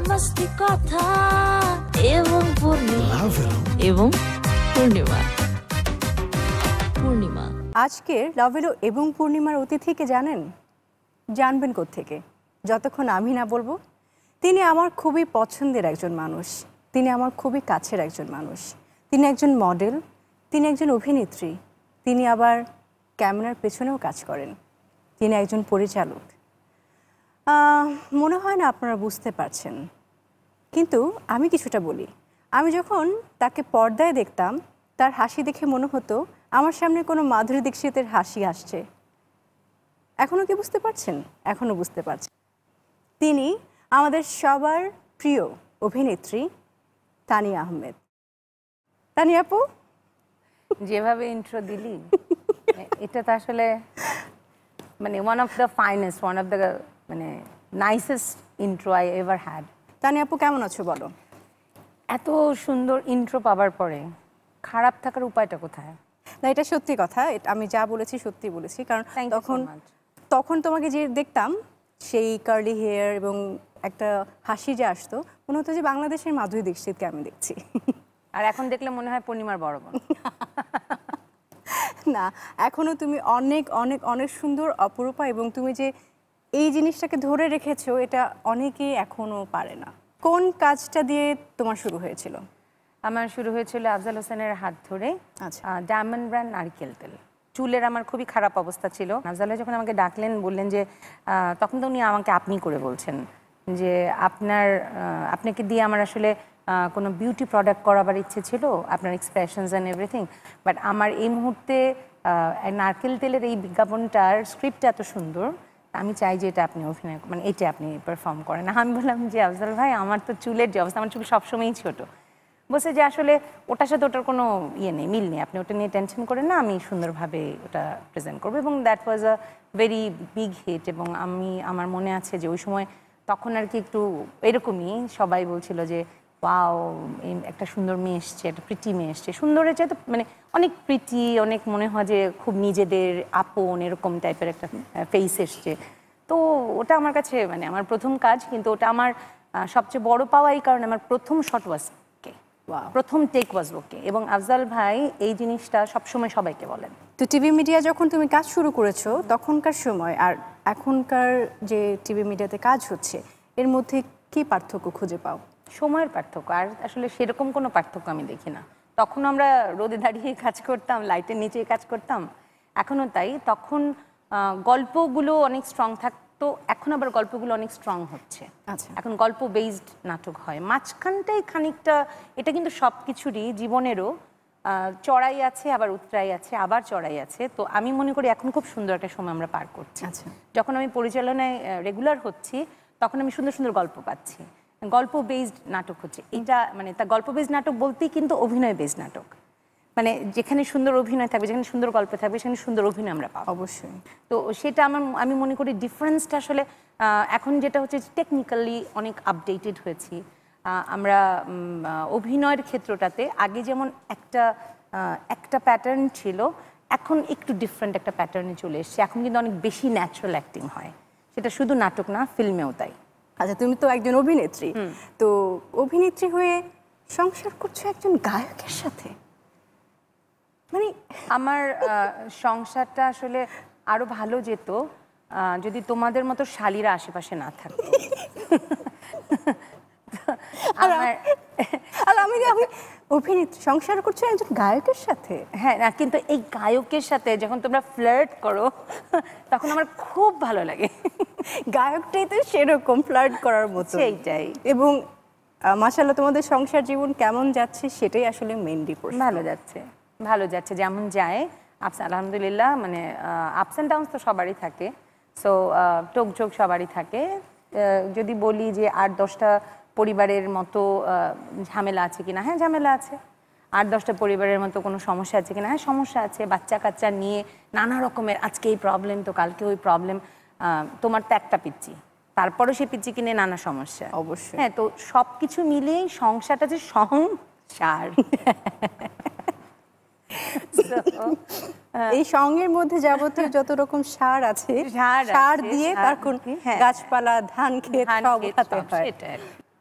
মস্তি কথা এবং পূর্ণিমা এবং পূর্ণিমা পূর্ণিমা আজকের লাভেলো এবং পূর্ণিমার অতিথিকে জানেন? জানবেন কোত্থেকে? যতক্ষণ আমি না বলবো। তিনি আমার খুবই পছন্দের একজন মানুষ, তিনি আমার খুবই কাছের একজন মানুষ। তিনি একজন মডেল, তিনি একজন অভিনেত্রী, তিনি আবার ক্যামেরার পেছনেও কাজ করেন। তিনি একজন পরিচালক। মনে হয় না আপনারা বুঝতে পারছেন, কিন্তু আমি কিছুটা বলি। আমি যখন তাকে পর্দায় দেখতাম, তার হাসি দেখে মনে হতো আমার সামনে কোনো মাধুরী দীক্ষিতের হাসি আসছে। এখনও কি বুঝতে পারছেন? এখনও বুঝতে পারছেন। তিনি আমাদের সবার প্রিয় অভিনেত্রী তানিয়া আহমেদ। তানিয়া আপু, যেভাবে ইন্ট্রো দিলি, এটা তো আসলে মানে one of the finest, one of the মানে nicest intro I ever had. Tania আপু কেমন আছো বলো? এত সুন্দর ইন্ট্রো পাবার পরে খারাপ থাকার উপায়টা কোথায়? না, এটা সত্যি কথা, আমি যা বলেছি সত্যি বলেছি। কারণ তখন তোমাকে যে দেখতাম, সেই কার্লি হেয়ার এবং একটা হাসি যে আসতো, মনে হতো যে বাংলাদেশের মাধুরী দীক্ষিতকে আমি দেখছি। আর এখন দেখলে মনে হয় পূর্ণিমার বড় বোন। না, এখনো তুমি অনেক অনেক অনেক সুন্দর, অপরূপা, এবং তুমি যে এই জিনিসটাকে ধরে রেখেছো, এটা অনেকেই এখনো পারে না। কোন কাজটা দিয়ে তোমার শুরু হয়েছিল? আমার শুরু হয়েছিল আফজাল হোসেনের হাত ধরে। আচ্ছা। ডায়মন্ড ব্র্যান্ড নারকেল তেল। চুলের আমার খুবই খারাপ অবস্থা ছিল। আফজাল যখন আমাকে ডাকলেন, বললেন যে তখন তো উনি আমাকে আপনি করে বলছেন যে আপনাকে দিয়ে আমার আসলে কোনো বিউটি প্রোডাক্ট করাবার ইচ্ছে ছিল, আপনার এক্সপ্রেশনস অ্যান্ড এভরিথিং, বাট আমার এই মুহূর্তে নারকেল তেলের এই বিজ্ঞাপনটার স্ক্রিপ্টটা এত সুন্দর, আমি চাই যে এটা আপনি অভিনয় মানে এটা আপনি পারফর্ম করেন। আমি বললাম যে আফজাল ভাই, আমার তো চুলের যে অবস্থা, আমার চুল সবসময়ই ছোটো। বলছে যে আসলে ওটার সাথে ওটার কোনো ইয়ে নেই, মিল নেই, আপনি ওটা নিয়ে টেনশন করেন না, আমি সুন্দরভাবে ওটা প্রেজেন্ট করবো। এবং that was a very big hit. এবং আমার মনে আছে যে ওই সময় তখন আর কি একটু এরকমই সবাই বলছিল যে ওয়াও, একটা সুন্দর মেয়ে এসছে, একটা প্রিটি মেয়ে এসছে। সুন্দরের চাই তো মানে অনেক প্রিটি, অনেক মনে হয় যে খুব নিজেদের আপন এরকম টাইপের একটা ফেস এসছে। তো ওটা আমার কাছে মানে আমার প্রথম কাজ, কিন্তু ওটা আমার সবচেয়ে বড় পাওয়া এই কারণে আমার প্রথম শট ওয়াজ ওকে, প্রথম টেক ওয়াজ ওকে। এবং আফজাল ভাই এই জিনিসটা সবসময় সবাইকে বলেন। তো টিভি মিডিয়া যখন তুমি কাজ শুরু করেছো, তখনকার সময় আর এখনকার যে টিভি মিডিয়াতে কাজ হচ্ছে, এর মধ্যে কি পার্থক্য খুঁজে পাও? সময়ের পার্থক্য, আর আসলে সেরকম কোনো পার্থক্য আমি দেখি না। তখন আমরা রোদে দাঁড়িয়ে কাজ করতাম, লাইটের নিচে কাজ করতাম, এখনও তাই। তখন গল্পগুলো অনেক স্ট্রং থাকতো, এখন আবার গল্পগুলো অনেক স্ট্রং হচ্ছে। আচ্ছা, এখন গল্প বেসড নাটক হয়। মাঝখানটাই খানিকটা, এটা কিন্তু সব কিছুরই, জীবনেরও চড়াই আছে, আবার উতরাই আছে, আবার চড়াই আছে। তো আমি মনে করি এখন খুব সুন্দর একটা সময় আমরা পার করছি। আচ্ছা, যখন আমি পরিচালনায় রেগুলার হচ্ছি, তখন আমি সুন্দর সুন্দর গল্প পাচ্ছি। গল্প বেসড নাটক হচ্ছে এটা, মানে তা গল্প বেসড নাটক বলতেই কিন্তু অভিনয় বেসড নাটক, মানে যেখানে সুন্দর অভিনয় থাকবে, যেখানে সুন্দর গল্প থাকবে, সেখানে সুন্দর অভিনয় আমরা পাবো অবশ্যই। তো সেটা আমি মনে করি ডিফারেন্সটা আসলে এখন যেটা হচ্ছে টেকনিক্যালি অনেক আপডেটেড হয়েছি আমরা। অভিনয়ের ক্ষেত্রটাতে আগে যেমন একটা প্যাটার্ন ছিল, এখন একটু ডিফারেন্ট একটা প্যাটার্নে চলে এসছে। এখন কিন্তু অনেক বেশি ন্যাচারাল অ্যাক্টিং হয়, সেটা শুধু নাটক না, ফিল্মেও তাই। আচ্ছা, তুমি তো একজন অভিনেত্রী, তো অভিনেত্রী হয়ে সংসার করছো একজন গায়কের সাথে, মানে আমার সংসারটা আসলে আরো ভালো যেত যদি তোমাদের মতো শালীরা আশেপাশে না থাকতো। আর আমি অভিনেত্রী সংসার করছো একজন গায়কের সাথে। হ্যাঁ, না কিন্তু এই গায়কের সাথে যখন তোমরা ফ্লার্ট করো, তখন আমার খুব ভালো লাগে। গায়কটাই তো সেরকম ফ্লার্ট করার মতো, সেইটাই। এবং মাশাআল্লাহ তোমাদের সংসার জীবন কেমন যাচ্ছে সেটাই আসলে মেইনলি প্রশ্ন। ভালো যাচ্ছে যেমন যায়, আলহামদুলিল্লাহ। মানে আপস অ্যান্ড ডাউনস তো সবারই থাকে, সো টোকঝোক সবারই থাকে। যদি বলি যে ৮-১০টা পরিবারের মতো ঝামেলা আছে কিনা, হ্যাঁ ঝামেলা আছে। ৮-১০টা পরিবারের মতো কোনো সমস্যা আছে কিনা, হ্যাঁ সমস্যা আছে। বাচ্চা কাচ্চা নিয়ে নানা রকমের, আজকে এই প্রবলেম তো কালকে ওই প্রবলেম। তোমার তো একটা পিচ্চি, তারপরও সে পিচ্চি কিনে নানা সমস্যা। অবশ্যই। হ্যাঁ, তো সব কিছু মিলিয়েই সংসারটা যে সংসার। এই সঙ্গের মধ্যে যাবতীয় যত রকম সার আছে, সার দিয়ে তার গাছপালা, ধান ক্ষেত সব উঠাতে হয়।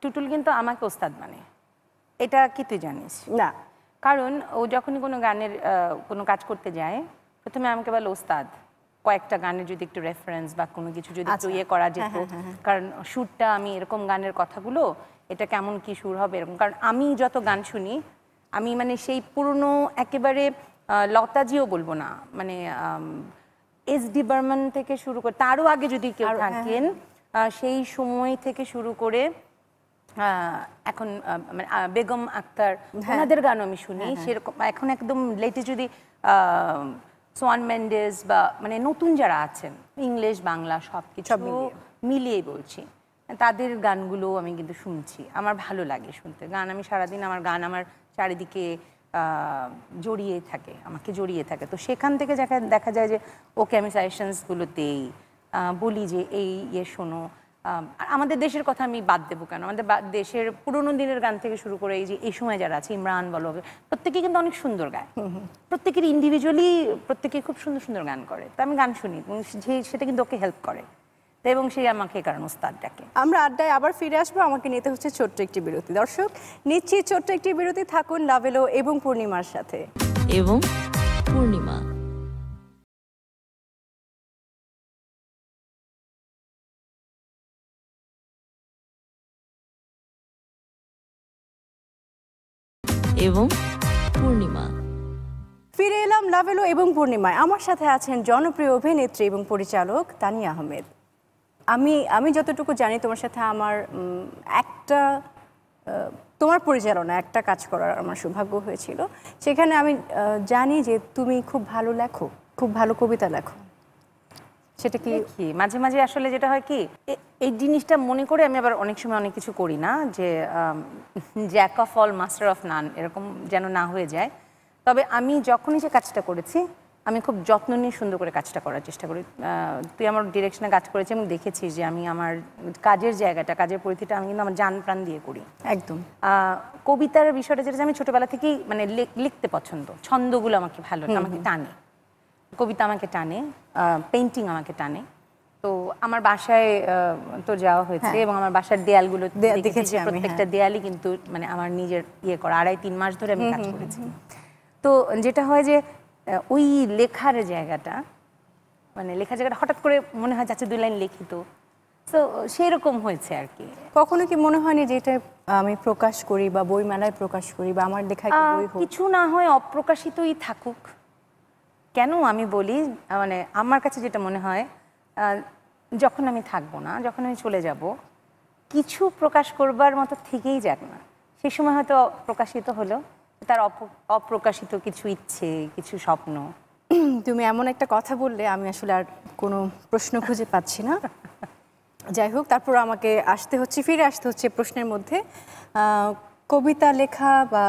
টুটুল কিন্তু আমাকে ওস্তাদ মানে, এটা কি তুই জানিস? না। কারণ ও যখনই কোনো গানের কোনো কাজ করতে যায় প্রথমে আমাকে বলে ওস্তাদ, কয়েকটা গানের যদি একটু রেফারেন্স বা কোনো কিছু যদি একটু ইয়ে করা যেত, কারণ সুরটা আমি এরকম গানের কথাগুলো এটা কেমন কি সুর হবে এরকম, কারণ আমি যত গান শুনি আমি মানে সেই পুরনো একেবারে লতাজিও বলবো না, মানে এস.ডি. বর্মন থেকে শুরু করে তারও আগে যদি কেউ থাকেন সেই সময় থেকে শুরু করে এখন মানে বেগম আক্তার ওনাদের গানও আমি শুনি সেরকম। এখন একদম লেটেস্ট যদি সোয়ান মেন্ডেস বা মানে নতুন যারা আছেন ইংলিশ বাংলা সব কিছু মিলিয়ে বলছি, তাদের গানগুলো আমি কিন্তু শুনছি, আমার ভালো লাগে শুনতে গান। আমি সারাদিন আমার গান আমার চারিদিকে জড়িয়ে থাকে, আমাকে জড়িয়ে থাকে। তো সেখান থেকে দেখা যায় যে ওকে আমি সাজেশনসগুলো দেই, বলি যে এই ইয়ে শোনো। আর আমাদের দেশের কথা আমি বাদ দেবো কেন, আমাদের দেশের পুরোনো দিনের গান থেকে শুরু করে এই সময় যারা আছে ইমরান বলো, প্রত্যেকে কিন্তু অনেক সুন্দর গায়, প্রত্যেকের ইন্ডিভিজুয়ালি প্রত্যেকে খুব সুন্দর সুন্দর গান করে। তো আমি গান শুনি এবং সেটা কিন্তু ওকে হেল্প করে, এবং সেই আমাকে কারণ ওস্তাদ ডাকে। আমরা আড্ডায় আবার ফিরে আসবো, আমাকে নিতে হচ্ছে ছোট্ট একটি বিরতি। দর্শক নিচ্ছি ছোট্ট একটি বিরতি, থাকুন লাভেলো এবং পূর্ণিমার সাথে। এবং পূর্ণিমা এবং পূর্ণিমা ফিরে এলাম লাভেলো এবং পূর্ণিমায়। আমার সাথে আছেন জনপ্রিয় অভিনেত্রী এবং পরিচালক তানিয়া আহমেদ। আমি যতটুকু জানি তোমার সাথে আমার তোমার পরিচালনা একটা কাজ করার আমার সৌভাগ্য হয়েছিল। সেখানে আমি জানি যে তুমি খুব ভালো লেখো, খুব ভালো কবিতা লেখো। সেটা কি মাঝে মাঝে আসলে যেটা হয় কি এই জিনিসটা মনে করে আমি আবার অনেক সময় অনেক কিছু করি না, যে Jack of all master of নান এরকম যেন না হয়ে যায়। তবে আমি যখনই যে কাজটা করেছি আমি খুব যত্ন নিয়ে সুন্দর করে কাজটা করার চেষ্টা করি। তুই আমার ডিরেকশনে কাজ করেছি এবং দেখেছিস যে আমি আমার কাজের জায়গাটা, কাজের পরিধিটা আমি কিন্তু আমার জান প্রাণ দিয়ে করি একদম। কবিতার বিষয়টা যেটা আমি ছোটবেলা থেকেই মানে লিখতে পছন্দ, ছন্দগুলো আমাকে ভালো, আমাকে টানে, কবিতা আমাকে টানে, পেইন্টিং আমাকে টানে। তো আমার বাসায় তো যাওয়া হয়েছে এবং আমার বাসার দেয়ালগুলো দেখেছি, প্রত্যেকটা দেয়ালই কিন্তু মানে আমার নিজের ইয়ে করা। 2.5-3 মাস ধরে আমি কাজ করেছি। তো যেটা হয় যে ওই লেখার জায়গাটা, মানে লেখার জায়গাটা হঠাৎ করে মনে হয় যাচ্ছে 2 লাইন লিখি, তো সেরকম হয়েছে আর কি। কখনো কি মনে হয়নি যে এটা আমি প্রকাশ করি বা বইমেলায় প্রকাশ করি বা আমার লেখা কিছু না হয় অপ্রকাশিতই থাকুক কেন? আমি বলি মানে আমার কাছে যেটা মনে হয় যখন আমি থাকবো না, যখন আমি চলে যাব, কিছু প্রকাশ করবার মতো থেকেই যাক না, সেই সময় হয়তো প্রকাশিত হলো তার অপ্রকাশিত কিছু ইচ্ছে, কিছু স্বপ্ন। তুমি এমন একটা কথা বললে আমি আসলে আর কোনো প্রশ্ন খুঁজে পাচ্ছি না। যাই হোক, তারপর আমাকে ফিরে আসতে হচ্ছে প্রশ্নের মধ্যে। কবিতা লেখা বা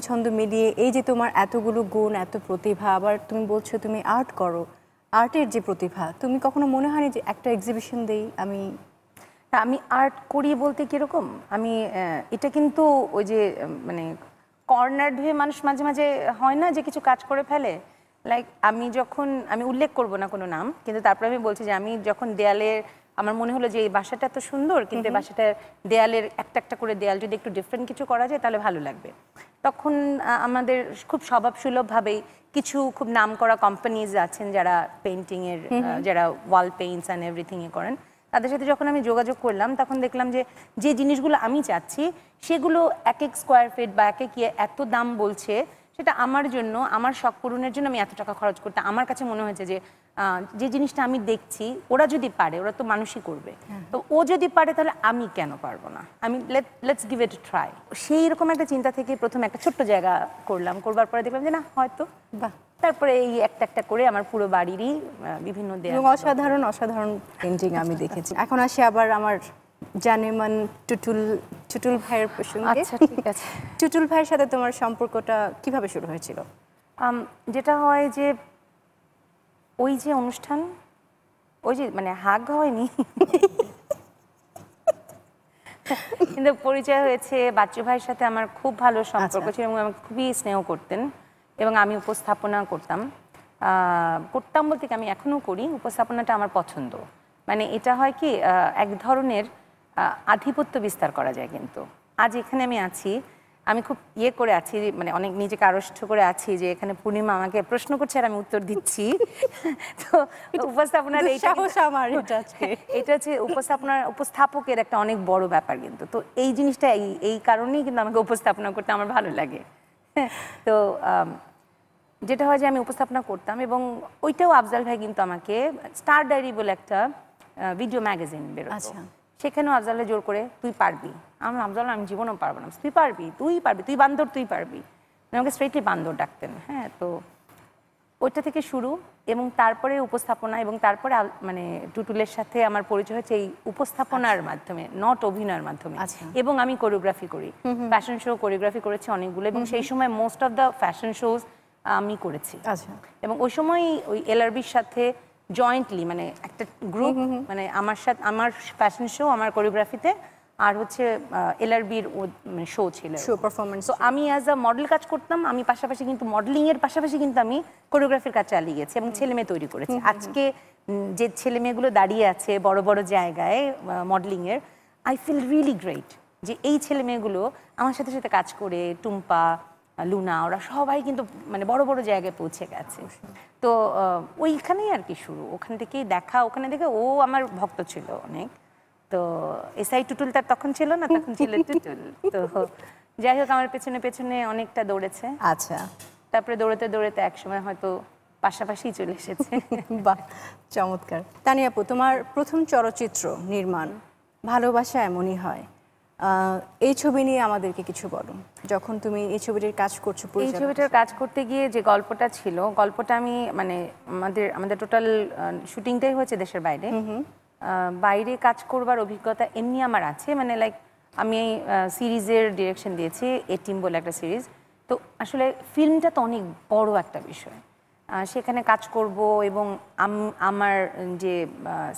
ছন্দ মিলিয়ে এই যে তোমার এতগুলো গুণ, এত প্রতিভা, আবার তুমি বলছো তুমি আর্ট করো, আর্টের যে প্রতিভা, তুমি কখনো মনে হয়নি যে একটা এক্সিবিশন দেই? আমি আর্ট করি বলতে কীরকম, আমি এটা কিন্তু ওই যে মানে কর্নার ধুয়ে মানুষ মাঝে মাঝে হয় না যে কিছু কাজ করে ফেলে, লাইক আমি উল্লেখ করব না কোনো নাম, কিন্তু তারপরে আমি বলছি যে আমি যখন দেয়ালে আমার মনে হলো যে এই বাসাটা এত সুন্দর, কিন্তু এই বাসাটা দেয়ালের একটা করে দেয়াল যদি একটু ডিফারেন্ট কিছু করা যায় তাহলে ভালো লাগবে, তখন আমাদের খুব স্বভাবসুলভভাবেই কিছু খুব নাম করা কোম্পানিজ আছেন যারা পেইন্টিংয়ের, যারা ওয়াল পেইন্টস অ্যান্ড এভরিথিং করেন, তাদের সাথে যখন আমি যোগাযোগ করলাম তখন দেখলাম যে জিনিসগুলো আমি চাচ্ছি সেগুলো এক স্কোয়ার ফিট বা এত দাম বলছে, সেটা আমার জন্য, আমার শখ পূরণের জন্য আমি এত টাকা খরচ করতে আমার কাছে মনে হয়েছে যে জিনিসটা আমি দেখছি ওরা যদি পারে, ওরা তো মানুষই করবে, তো ও যদি পারে তাহলে আমি কেন পারবো না, আমি লেটস গিভ ইট ট্রাই। সেই রকম একটা চিন্তা থেকে প্রথমে একটা ছোট্ট জায়গা করবার পরে দেখলাম যে না হয়তো, তারপরে এই একটা করে আমার পুরো বাড়িরই বিভিন্ন দেয়াল, অসাধারণ পেইন্টিং আমি দেখেছি। এখন আসি আবার আমার জানেমান টুটুল ভাইয়ের প্রসঙ্গে। আচ্ছা ঠিক আছে। টুটুল ভাইয়ের সাথে তোমার সম্পর্কটা কিভাবে শুরু হয়েছিল? যেটা হয় যে ওই যে অনুষ্ঠান, ওই যে মানে হাগ হয়নি কিন্তু পরিচয় হয়েছে, বাচ্চু ভাইয়ের সাথে আমার খুব ভালো সম্পর্ক ছিল এবং আমাকে খুবই স্নেহ করতেন এবং আমি উপস্থাপনা করতাম বলতে কি আমি এখনও করি, উপস্থাপনাটা আমার পছন্দ। মানে এটা হয় কি এক ধরনের আধিপত্য বিস্তার করা যায়। কিন্তু আজ এখানে আমি আছি, আমি খুব করে আছি, মানে অনেক নিজেকে আড়ষ্ট করে আছি যে এখানে পূর্ণিমা আমাকে প্রশ্ন করছে আর আমি উত্তর দিচ্ছি। তো উপস্থাপনার এটা হচ্ছে উপস্থাপকের একটা অনেক বড় ব্যাপার কিন্তু। তো এই জিনিসটা এই কারণেই কিন্তু আমাকে উপস্থাপনা করতে আমার ভালো লাগে। তো যেটা হয় যে আমি উপস্থাপনা করতাম এবং ওইটাও আফজাল ভাই কিন্তু আমাকে স্টার ডায়েরি বলে একটা ভিডিও ম্যাগাজিন বেরোতো, সেখানেও আফজাল ভাই জোর করে তুই পারবি। আফজাল আমি জীবনেও পারবো না, তুই পারবি, তুই বান্দর, তুই পারবি। আমাকে স্ট্রেটলি বান্দর ডাকতেন। হ্যাঁ, তো ওইটা থেকে শুরু এবং তারপরে উপস্থাপনা এবং তারপরে মানে টুটুলের সাথে আমার পরিচয় হচ্ছে এই উপস্থাপনার মাধ্যমে, নট অভিনয়ের মাধ্যমে। এবং আমি কোরিওগ্রাফি করি, ফ্যাশন শো কোরিওগ্রাফি করেছি অনেকগুলো, এবং সেই সময় most of the fashion shows আমি করেছি। এবং ওই সময় ওই এলআরবির সাথে জয়েন্টলি, মানে একটা গ্রুপ, মানে আমার সাথে আমার ফ্যাশন শো, আমার কোরিওগ্রাফিতে, আর হচ্ছে এলআরবির শো ছিল, শো পারফরমেন্স। তো আমি অ্যাজ আ মডেল কাজ করতাম, আমি পাশাপাশি কিন্তু মডেলিং এর পাশাপাশি কিন্তু আমি কোরিওগ্রাফির কাজ চালিয়ে গেছি এবং ছেলে মেয়ে তৈরি করেছি। আজকে যে ছেলে মেয়েগুলো দাঁড়িয়ে আছে বড় বড় জায়গায় মডেলিং এর, আই ফিল রিয়েলি গ্রেট যে এই ছেলে মেয়েগুলো আমার সাথে সাথে কাজ করে, টুম্পা, লুনা, ওরা সবাই কিন্তু মানে বড় বড় জায়গায় পৌঁছে গেছে। তো ওইখানেই আর কি শুরু, ওখান থেকেই দেখা, ওখানে দেখে ও আমার ভক্ত ছিল অনেক। তো এসআই টুটুল তার তখন ছিল না, তখন ছিল টুটুল। তো যাই হোক, আমার পেছনে পেছনে অনেকটা দৌড়েছে। আচ্ছা, তারপরে দৌড়াতে দৌড়াতে একসময় হয়তো পাশাপাশি চলে এসেছে। বাহ, চমৎকার। তানিয়া আপু, তোমার প্রথম চলচ্চিত্র নির্মাণ ভালোবাসা এমনই হয়, এই ছবি নিয়ে আমাদেরকে কিছু বলো। যখন তুমি এই ছবিটির কাজ করছো, এই ছবিটার কাজ করতে গিয়ে যে গল্পটা ছিল, গল্পটা আমি মানে আমাদের টোটাল শুটিংটাই হয়েছে দেশের বাইরে। বাইরে কাজ করবার অভিজ্ঞতা এমনি আমার আছে, মানে লাইক আমি সিরিজের ডিরেকশন দিয়েছি, এ টিম বলে একটা সিরিজ। তো আসলে ফিল্মটা তো অনেক বড় একটা বিষয়, সেখানে কাজ করব এবং আমার যে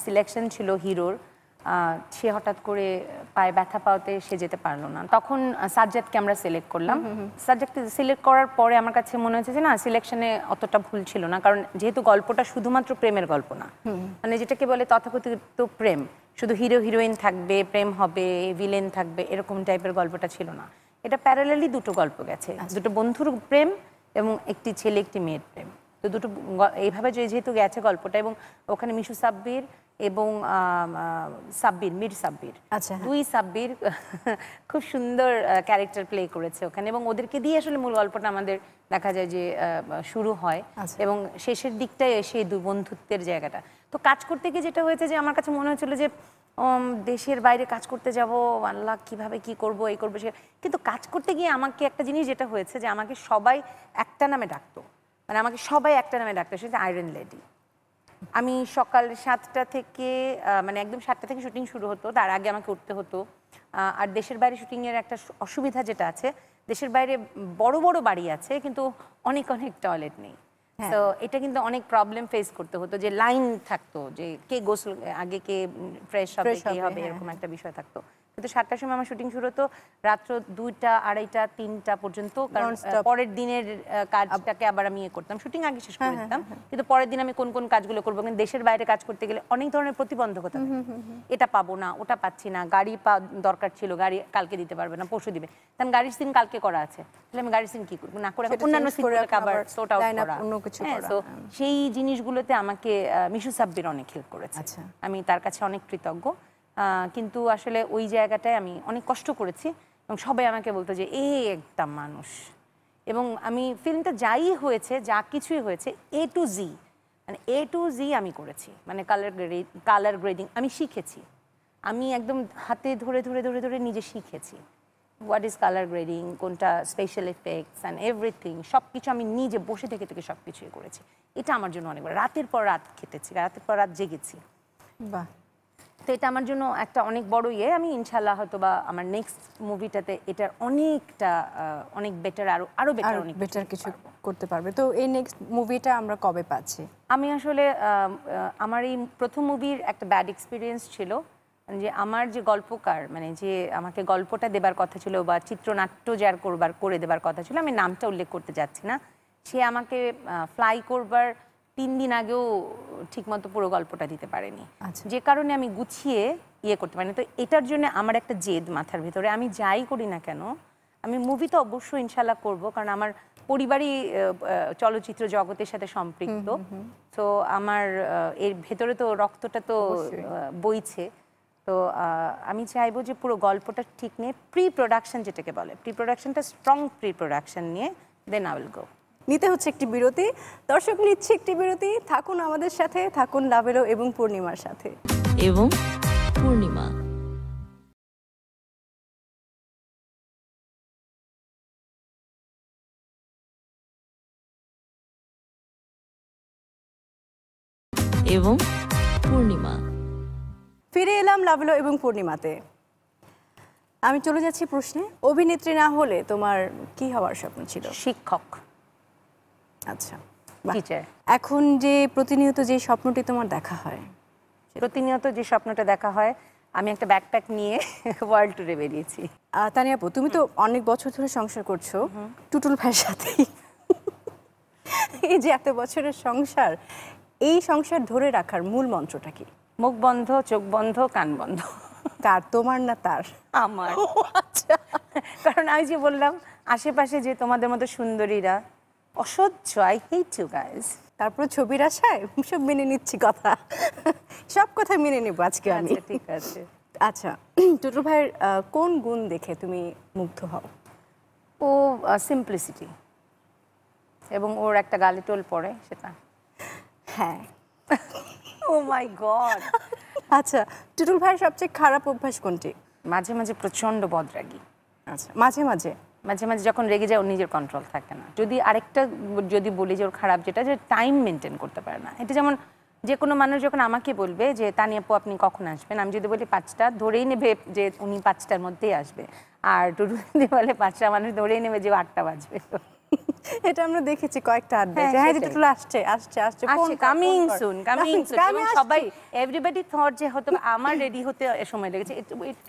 সিলেকশন ছিল হিরোর, সে হঠাৎ করে পায়ে ব্যথা পাওয়াতে সে যেতে পারলো না। তখন সাজ্জাদকে আমরা সিলেক্ট করলাম। সাজ্জাদকে সিলেক্ট করার পরে আমার কাছে মনে হয়েছে যে না, সিলেকশনে অতটা ভুল ছিল না, কারণ যেহেতু গল্পটা শুধুমাত্র প্রেমের গল্প না, মানে যেটাকে বলে তথাকথিত প্রেম, শুধু হিরো হিরোইন থাকবে, প্রেম হবে, ভিলেন থাকবে, এরকম টাইপের গল্পটা ছিল না। এটা প্যারালালি দুটো গল্প গেছে, দুটো বন্ধুর প্রেম এবং একটি ছেলে একটি মেয়ের প্রেম। তো দুটো এইভাবে যেহেতু গেছে গল্পটা, এবং ওখানে মিশু সাব্বির এবং সাব্বির, মীর সাব্বির, দুই সাব্বির খুব সুন্দর ক্যারেক্টার প্লে করেছে ওখানে, এবং ওদেরকে দিয়ে আসলে মূল গল্পটা আমাদের দেখা যায় যে শুরু হয় এবং শেষের দিকটায় এসে দুই বন্ধুত্বের জায়গাটা। তো কাজ করতে গিয়ে যেটা হয়েছে যে আমার কাছে মনে হচ্ছিল যে দেশের বাইরে কাজ করতে যাব, আল্লাহ কিভাবে কি করব, এই করবো সে, কিন্তু কাজ করতে গিয়ে আমাকে একটা জিনিস যেটা হয়েছে যে আমাকে সবাই একটা নামে ডাকতো, মানে আমাকে সবাই একটা নামে ডাকতো, সেটা আয়রন লেডি। আমি সকাল 7টা থেকে মানে একদম 7টা থেকে শুটিং শুরু হতো, তার আগে আমাকে উঠতে হতো। আর দেশের বাইরে শুটিংয়ের একটা অসুবিধা যেটা আছে, দেশের বাইরে বড় বড় বাড়ি আছে কিন্তু অনেক অনেক টয়লেট নেই। তো এটা কিন্তু অনেক প্রবলেম ফেস করতে হতো, যে লাইন থাকতো, যে কে গোসল আগে, কে ফ্রেশ হবে, কে হবে, এরকম একটা বিষয় থাকতো। কিন্তু 7টার সময় আমার শুটিং শুরু হতো রাত্র 2টা, 2:30, 3টা পর্যন্ত, কারণ পরের দিনের কাজটাকে আবার আমি করতাম, শুটিং আগে শেষ করে দিতাম, কিন্তু পরের দিন আমি কোন কোন কাজগুলো করবো। কিন্তু দেশের বাইরে কাজ করতে গেলে অনেক ধরনের প্রতিবন্ধকতা, এটা পাবো না, ওটা পাচ্ছি না, গাড়ি দরকার ছিল, গাড়ি কালকে দিতে পারবে না, পরশু দিবে, কারণ গাড়ির সিন কালকে করা আছে, তাহলে আমি গাড়ির সিন কি করবো না করে অন্যান্য সিনগুলোকে আবার সর্ট আউট করা। তো সেই জিনিসগুলোতে আমাকে মিশু সাব্বির অনেক হেল্প করেছে, আমি তার কাছে অনেক কৃতজ্ঞ। কিন্তু আসলে ওই জায়গাটায় আমি অনেক কষ্ট করেছি এবং সবাই আমাকে বলতো যে একটা মানুষ। এবং আমি ফিল্মটা যাই হয়েছে, যা কিছুই হয়েছে, A to Z, মানে A to Z আমি করেছি, মানে কালার গ্রেডিং আমি শিখেছি, আমি একদম হাতে ধরে ধরে ধরে ধরে নিজে শিখেছি হোয়াট ইজ কালার গ্রেডিং, কোনটা স্পেশাল এফেক্টস অ্যান্ড এভরিথিং, সব কিছু আমি নিজে বসে থেকে থেকে সব কিছুই করেছি। এটা আমার জন্য অনেকবার রাতের পর রাত খেটেছি, রাতের পর রাত জেগেছি। বাহ, তো এটা আমার জন্য একটা অনেক বড় ইয়ে। আমি ইনশাল্লাহ হয়তো বা আমার নেক্সট মুভিটাতে এটার অনেকটা অনেক বেটার, আরো বেটার, অনেক বেটার কিছু করতে পারবে। তো এই নেক্সট মুভিটা আমরা কবে পাচ্ছি? আমি আসলে আমার এই প্রথম মুভির একটা ব্যাড এক্সপিরিয়েন্স ছিল, যে আমার যে গল্পকার, মানে যে আমাকে গল্পটা দেবার কথা ছিল বা চিত্রনাট্য যার করে দেবার কথা ছিল, আমি নামটা উল্লেখ করতে যাচ্ছি না, সে আমাকে ফ্লাই করবার 3 দিন আগেও ঠিকমতো পুরো গল্পটা দিতে পারেনি, আচ্ছা। যে কারণে আমি গুছিয়ে ইয়ে করতে পারিনি। তো এটার জন্য আমার একটা জেদ মাথার ভিতরে, আমি যাই করি না কেন, আমি মুভি তো অবশ্যই ইনশাল্লাহ করব, কারণ আমার পরিবারই চলচ্চিত্র জগতের সাথে সম্পৃক্ত। তো আমার এর ভেতরে তো রক্তটা তো বইছে। তো আমি চাইবো যে পুরো গল্পটা ঠিক নিয়ে প্রি প্রোডাকশন, যেটাকে বলে প্রি প্রোডাকশনটা, স্ট্রং প্রি প্রোডাকশন নিয়ে দেন আই উইল গো। নিতে হচ্ছে একটি বিরতি। দর্শক নিচ্ছে একটি বিরতি, থাকুন আমাদের সাথে, থাকুন লাভেরও এবং পূর্ণিমার সাথে। এবং পূর্ণিমা। এবং পূর্ণিমা। ফিরে এলাম লাভেলো এবং পূর্ণিমাতে। আমি চলে যাচ্ছি প্রশ্নে। অভিনেত্রী না হলে তোমার কি হওয়ার স্বপ্ন ছিল? শিক্ষক, আচ্ছা, বাহ। টিচার। এখন যে প্রতিনিয়ত যে স্বপ্নটি তোমার দেখা হয়, প্রতিনিয়ত যে স্বপ্নটা দেখা হয়, আমি একটা ব্যাকপ্যাক নিয়ে ওয়ার্ল্ড ট্যুরে বেরিয়েছি। তানিয়া আপু, তুমি তো অনেক বছর ধরে সংসার করছো টুটুল ভাইয়ের সাথেই। এই যে এত বছরের সংসার, এই সংসার ধরে রাখার মূল মন্ত্রটা কি? মুখ বন্ধ, চোখ বন্ধ, কান বন্ধ। কার, তোমার না তার? আমার। আচ্ছা, কারণ আমি যে বললাম আশেপাশে যে তোমাদের মতো সুন্দরীরা অসহ্য, আই হেট ইউ গাইজ। তারপর ছবির আশায় সব মেনে নিচ্ছি, কথা সব কথা মেনে নেব আজকে আমি। ঠিক আছে। আচ্ছা, টুটুল ভাইয়ের কোন গুণ দেখে তুমি মুগ্ধ হও? ও সিম্পলিসিটি, এবং ওর একটা গালে টোল পড়ে সেটা। হ্যাঁ। ও মাই গড। আচ্ছা, টুটুল ভাইয়ের সবচেয়ে খারাপ অভ্যাস কোনটি? মাঝে মাঝে প্রচন্ড বদরাগী। আচ্ছা, মাঝে মাঝে মাঝে মাঝে যখন রেগে যায় ওর নিজের কন্ট্রোল থাকে না। যদি আরেকটা যদি বলি যে ওর খারাপ যেটা, যে টাইম মেনটেন করতে পারে না। এটা যেমন যে কোনো মানুষ যখন আমাকে বলবে যে তানিয়া আপু আপনি কখন আসবেন, আমি যদি বলি 5টা, ধরেই নেবে যে উনি 5টার মধ্যেই আসবে। আর টুটুল যদি বলে 5টা, মানুষ ধরেই নেবে যে 8টা বাজবে। এটা আমরা দেখেছি কয়েকটা আড্ডায়, হ্যাঁ, হ্যাঁ, সেটাই। টুটুল আসছে আসছে আসছে, কামিং সুন, কামিং সুন। এবং সবাই এভরিবডি থট যে হয়তো আমার রেডি হতে সময় লেগেছে।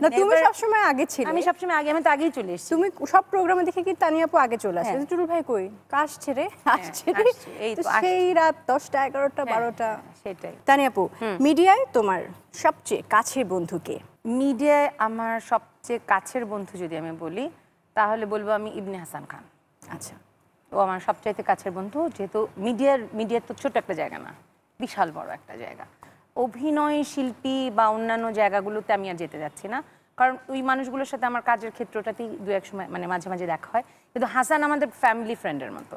না, তুমি সবসময় আগে ছিলে। আমি সবসময় আগে, আমি তো আগেই চলে এসেছি। তুমি সব প্রোগ্রামে দেখে কি তানিয়া আপু আগে চলে আসে, টুটুল ভাই কই, আসছে রে আসছে রে, আসছে, এই তো তো সেই রাত 10টা 11টা 12টা। সেটাই। তানিয়া আপু, মিডিয়ায় তোমার সবচেয়ে কাছের বন্ধু কে? মিডিয়ায় আমার সবচেয়ে কাছের বন্ধু যদি আমি বলি, তাহলে বলবো আমি ইবনে হাসান খান। আচ্ছা, ও আমার সবচাইতে কাছের বন্ধু। যেহেতু মিডিয়ার তো ছোট একটা জায়গা না, বিশাল বড় একটা জায়গা। অভিনয় শিল্পী বা অন্যান্য জায়গাগুলোতে আমি আর যেতে যাচ্ছি না, কারণ ওই মানুষগুলোর সাথে আমার কাজের ক্ষেত্রটাতেই দু এক সময় মানে মাঝে মাঝে দেখা হয়। কিন্তু হাসান আমাদের ফ্যামিলি ফ্রেন্ডের মতো,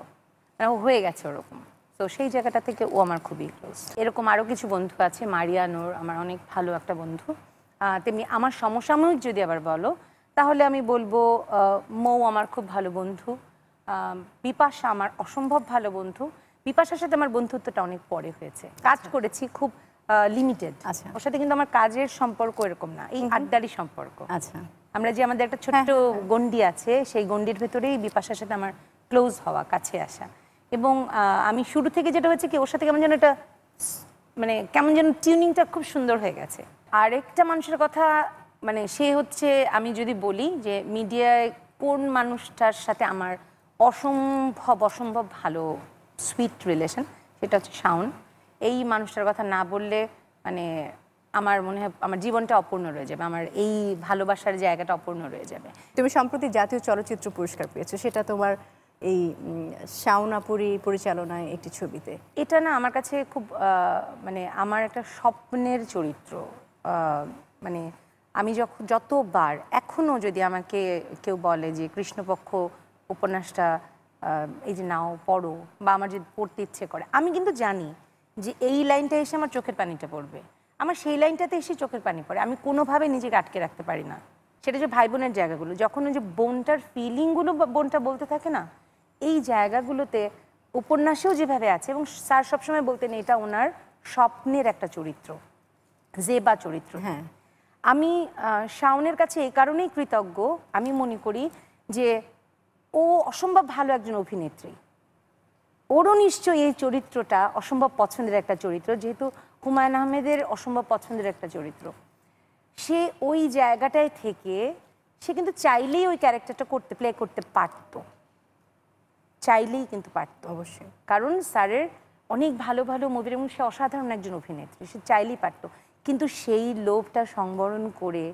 মানে ও হয়ে গেছে ওরকম। তো সেই জায়গাটা থেকে ও আমার খুবই ক্লোজ। এরকম আরও কিছু বন্ধু আছে, মারিয়া নূর আমার অনেক ভালো একটা বন্ধু। তেমনি আমার সমসাময়িক যদি আবার বলো, তাহলে আমি বলবো মৌ আমার খুব ভালো বন্ধু। বিপাশা আমার অসম্ভব ভালো বন্ধু। বিপাশার সাথে আমার বন্ধুত্বটা অনেক পরে হয়েছে, কাজ করেছি খুব লিমিটেড। আচ্ছা। ওর সাথে কিন্তু আমার কাজের সম্পর্ক এরকম না, এই আড্ডারই সম্পর্ক। আচ্ছা, আমরা যে আমাদের একটা ছোট্ট গণ্ডি আছে, সেই গণ্ডির ভেতরেই বিপাশার সাথে আমার ক্লোজ হওয়া, কাছে আসা। এবং আমি শুরু থেকে যেটা হচ্ছে কি, ওর সাথে কেমন যেন একটা মানে কেমন যেন টিউনিংটা খুব সুন্দর হয়ে গেছে। আরেকটা মানুষের কথা, মানে সে হচ্ছে, আমি যদি বলি যে মিডিয়ায় কোন মানুষটার সাথে আমার অসম্ভব ভালো সুইট রিলেশন, সেটা হচ্ছে শাওন। এই মানুষটার কথা না বললে মানে আমার মনে হয় আমার জীবনটা অপূর্ণ রয়ে যাবে, আমার এই ভালোবাসার জায়গাটা অপূর্ণ রয়ে যাবে। তুমি সম্প্রতি জাতীয় চলচ্চিত্র পুরস্কার পেয়েছো, সেটা তোমার এই শাওন আপুরি পরিচালনায় একটি ছবিতে। এটা না আমার কাছে খুব মানে আমার একটা স্বপ্নের চরিত্র। মানে আমি যতবার এখনও যদি আমাকে কেউ বলে যে কৃষ্ণপক্ষ উপন্যাসটা এই যে নাও পড়ো, বা আমার যদি পড়তে ইচ্ছে করে, আমি কিন্তু জানি যে এই লাইনটা এসে আমার চোখের পানিটা পড়বে, আমার সেই লাইনটাতে এসে চোখের পানি পড়ে। আমি কোনোভাবে নিজেকে আটকে রাখতে পারি না। সেটা যে ভাই বোনের জায়গাগুলো, যখন ওই যে বোনটার ফিলিংগুলো বোনটা বলতে থাকে না, এই জায়গাগুলোতে উপন্যাসেও যেভাবে আছে। এবং স্যার সবসময় বলতেন এটা ওনার স্বপ্নের একটা চরিত্র, জেবা চরিত্র। হ্যাঁ, আমি শাওনের কাছে এই কারণেই কৃতজ্ঞ, আমি মনে করি যে ও অসম্ভব ভালো একজন অভিনেত্রী। ওরও নিশ্চয়ই এই চরিত্রটা অসম্ভব পছন্দের একটা চরিত্র, যেহেতু হুমায়ুন আহমেদের অসম্ভব পছন্দের একটা চরিত্র। সে ওই জায়গাটায় থেকে সে কিন্তু চাইলেই ওই ক্যারেক্টারটা প্লে করতে পারত, চাইলেই কিন্তু পারত অবশ্যই। কারণ স্যারের অনেক ভালো ভালো মুভির, এবং সে অসাধারণ একজন অভিনেত্রী, সে চাইলেই পারত, কিন্তু সেই লোভটা সংবরণ করে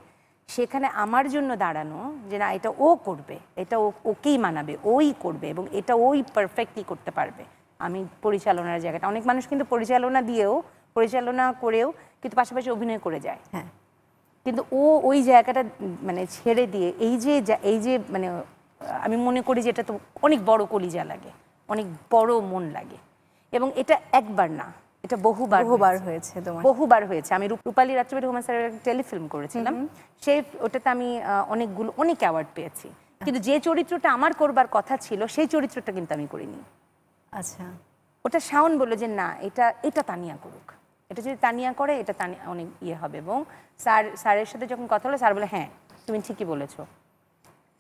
সেখানে আমার জন্য দাঁড়ানো যে না এটা ও করবে, এটা ওকেই মানাবে, ওই করবে এবং এটা ওই পারফেক্টলি করতে পারবে। আমি পরিচালনার জায়গাটা, অনেক মানুষ কিন্তু পরিচালনা করেও কিন্তু পাশাপাশি অভিনয় করে যায়, হ্যাঁ, কিন্তু ও ওই জায়গাটা মানে ছেড়ে দিয়ে এই যে মানে আমি মনে করি যে এটা তো অনেক বড় কলিজা লাগে, অনেক বড় মন লাগে, এবং এটা একবার না, এটা বহুবার হয়েছে তোমার। বহুবার হয়েছে। আমি রূপালী রাত্রিবাড়ি হুমায়ুন স্যারের একটা টেলিফিল্ম করেছিলাম, ওটাতে আমি অনেক অ্যাওয়ার্ড পেয়েছি, কিন্তু যে চরিত্রটা আমার করবার কথা ছিল সেই চরিত্রটা কিন্তু আমি করিনি। আচ্ছা, ওটা শাওন বললো যে না এটা তানিয়া করুক, এটা যদি তানিয়া করে এটা তানিয়া অনেক হবে, এবং স্যারের সাথে যখন কথা হলো স্যার বলে হ্যাঁ তুমি ঠিকই বলেছো,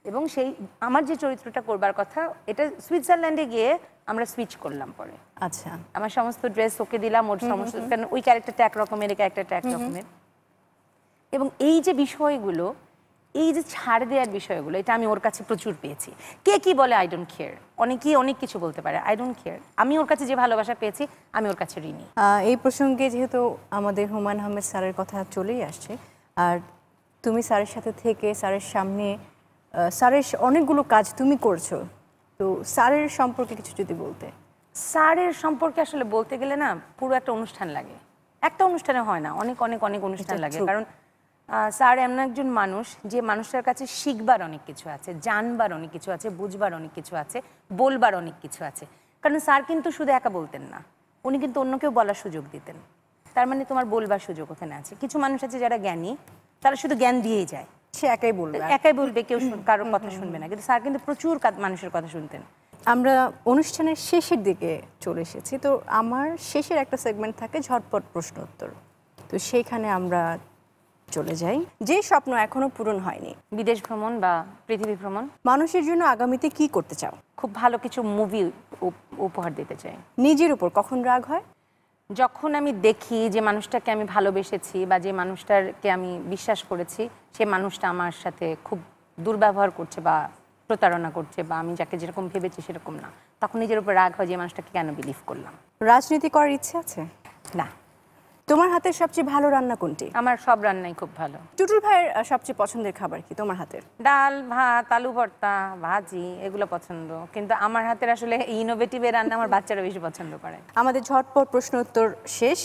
এবং সেই আমার যে চরিত্রটা করবার কথা এটা সুইজারল্যান্ডে গিয়ে আমরা সুইচ করলাম পরে। আচ্ছা, আমার সমস্ত ড্রেস ওকে দিলাম, ওর সমস্ত, কারণ ওই ক্যারেক্টারটা এক রকমের, এই ক্যারেক্টারটা এক রকমের, এবং এই যে বিষয়গুলো, এই যে ছাড় দেওয়ার বিষয়গুলো, এটা আমি ওর কাছে প্রচুর পেয়েছি। কে কি বলে আই ডোন্ট কেয়ার, অনেকেই অনেক কিছু বলতে পারে, আই ডোন্ট কেয়ার, আমি ওর কাছে যে ভালোবাসা পেয়েছি আমি ওর কাছে ঋণী। এই প্রসঙ্গে যেহেতু আমাদের হুমায়ুন আহমেদ স্যারের কথা চলেই আসছে, আর তুমি স্যারের সাথে থেকে স্যারের সামনে স্যারের অনেকগুলো কাজ তুমি করছো, তো স্যারের সম্পর্কে কিছু যদি বলতে। স্যারের সম্পর্কে আসলে বলতে গেলে না পুরো একটা অনুষ্ঠান লাগে, একটা অনুষ্ঠানে হয় না, অনেক অনেক অনেক অনুষ্ঠান লাগে, কারণ স্যার এমন একজন মানুষ যে মানুষের কাছে শিখবার অনেক কিছু আছে, জানবার অনেক কিছু আছে, বুঝবার অনেক কিছু আছে, বলবার অনেক কিছু আছে। কারণ স্যার কিন্তু শুধু একা বলতেন না, উনি কিন্তু অন্যকেও বলার সুযোগ দিতেন, তার মানে তোমার বলবার সুযোগ ওখানে আছে। কিছু মানুষ আছে যারা জ্ঞানী, তারা শুধু জ্ঞান দিয়েই যায়, সে একাই বলবে, কেউ কারোর কথা শুনবে না, কিন্তু স্যার কিন্তু প্রচুর মানুষের কথা শুনতেন। আমরা অনুষ্ঠানের শেষের দিকে চলে এসেছি, তো আমার শেষের একটা সেগমেন্ট থাকে ঝটপট প্রশ্ন উত্তর, তো সেইখানে আমরা চলে যাই। যে স্বপ্ন এখনো পূরণ হয়নি, বিদেশ ভ্রমণ বা পৃথিবী ভ্রমণ। মানুষের জন্য আগামীতে কি করতে চাও? খুব ভালো কিছু মুভি উপহার দিতে চাই। নিজের উপর কখন রাগ হয়? যখন আমি দেখি যে মানুষটাকে আমি ভালোবেসেছি বা যে মানুষটাকে আমি বিশ্বাস করেছি সে মানুষটা আমার সাথে খুব দুর্ব্যবহার করছে বা প্রতারণা করছে, বা আমি যাকে যেরকম ভেবেছি সেরকম না, তখন নিজের উপর রাগ হয় যে মানুষটাকে কেন বিলিভ করলাম। রাজনীতি করার ইচ্ছে আছে? না। তোমার হাতের সবচেয়ে ভালো রান্না কোনটি? আমার সব রান্নাই খুব ভালো। টুটুল ভাইয়ের সবচেয়ে পছন্দের খাবার কি তোমার হাতের? ডাল, ভাত, আলু ভর্তা, ভাজি, এগুলো পছন্দ, কিন্তু আমার হাতের আসলে ইনোভেটিভ রান্না আমার বাচ্চারা বেশি পছন্দ করে। আমাদের ঝটপট প্রশ্ন উত্তর শেষ।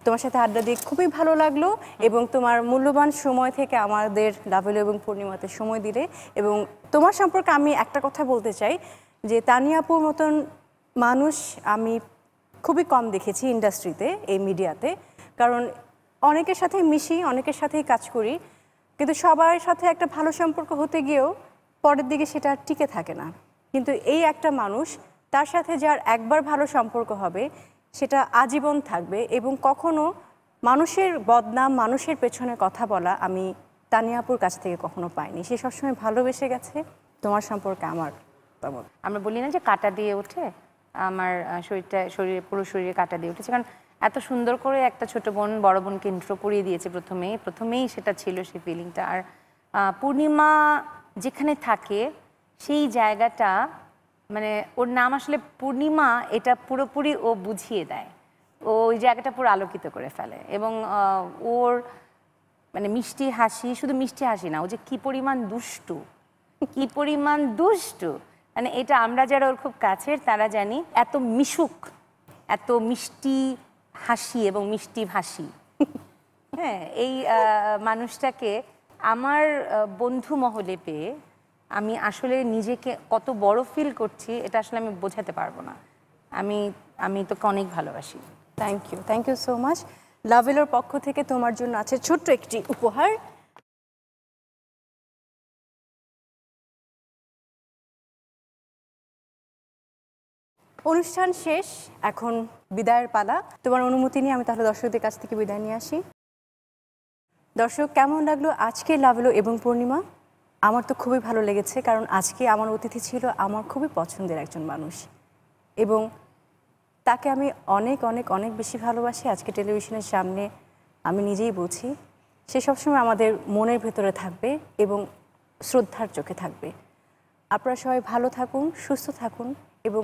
তোমার সাথে আড্ডা দিয়ে খুবই ভালো লাগলো, এবং তোমার মূল্যবান সময় থেকে আমাদের লাভেলো এবং পূর্ণিমাতে সময় দিলে, এবং তোমার সম্পর্কে আমি একটা কথা বলতে চাই যে তানিয়া আপুর মতন মানুষ আমি খুবই কম দেখেছি ইন্ডাস্ট্রিতে, এই মিডিয়াতে, কারণ অনেকের সাথে মিশি, অনেকের সাথেই কাজ করি, কিন্তু সবার সাথে একটা ভালো সম্পর্ক হতে গিয়েও পরের দিকে সেটা টিকে থাকে না। কিন্তু এই একটা মানুষ, তার সাথে যার একবার ভালো সম্পর্ক হবে সেটা আজীবন থাকবে, এবং কখনো মানুষের বদনাম, মানুষের পেছনে কথা বলা আমি তানিয়া আপুর কাছ থেকে কখনো পাইনি। সে সবসময় ভালোবেসে গেছে। তোমার সম্পর্কে আমার তেমন। আমরা বলি না যে কাটা দিয়ে ওঠে, আমার পুরো শরীরে কাটা দিয়ে উঠেছে, কারণ এত সুন্দর করে একটা ছোট বোন বড় বোনকে ইন্ট্রো করিয়ে দিয়েছে প্রথমেই সেটা ছিল সেই ফিলিংটা। আর পূর্ণিমা যেখানে থাকে সেই জায়গাটা, মানে ওর নাম আসলে পূর্ণিমা, এটা পুরোপুরি ও বুঝিয়ে দেয়, ও ওই জায়গাটা পুরো আলোকিত করে ফেলে, এবং ওর মানে মিষ্টি হাসি, শুধু মিষ্টি হাসি না, ও যে কি পরিমাণ দুষ্টু, মানে এটা আমরা যারা ওর খুব কাছের তারা জানি, এত মিশুক, এত মিষ্টি হাসি এবং মিষ্টি ভাষী। হ্যাঁ, এই মানুষটাকে আমার বন্ধু মহলে পেয়ে আমি আসলে নিজেকে কত বড় ফিল করছি এটা আসলে আমি বোঝাতে পারবো না। আমি তোকে অনেক ভালোবাসি। Thank you so much. লাভেলোর পক্ষ থেকে তোমার জন্য আছে ছোট্ট একটি উপহার। অনুষ্ঠান শেষ, এখন বিদায়ের পালা। তোমার অনুমতি নিয়ে আমি তাহলে দর্শকদের কাছ থেকে বিদায় নিয়ে আসি। দর্শক, কেমন লাগলো আজকে লাভেলো এবং পূর্ণিমা? আমার তো খুবই ভালো লেগেছে, কারণ আজকে আমার অতিথি ছিল আমার খুবই পছন্দের একজন মানুষ, এবং তাকে আমি অনেক অনেক অনেক বেশি ভালোবাসি। আজকে টেলিভিশনের সামনে আমি নিজেই বুঝি, সে সবসময় আমাদের মনের ভেতরে থাকবে এবং শ্রদ্ধার চোখে থাকবে। আপনারা সবাই ভালো থাকুন, সুস্থ থাকুন, এবং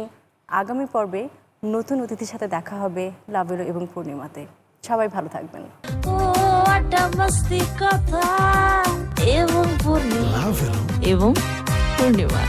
আগামী পর্বে নতুন অতিথির সাথে দেখা হবে লাভেলো এবং পূর্ণিমাতে। সবাই ভালো থাকবেন। ও আড্ডা মাস্তি কথা এবং পূর্ণিমা এবং পূর্ণিমা।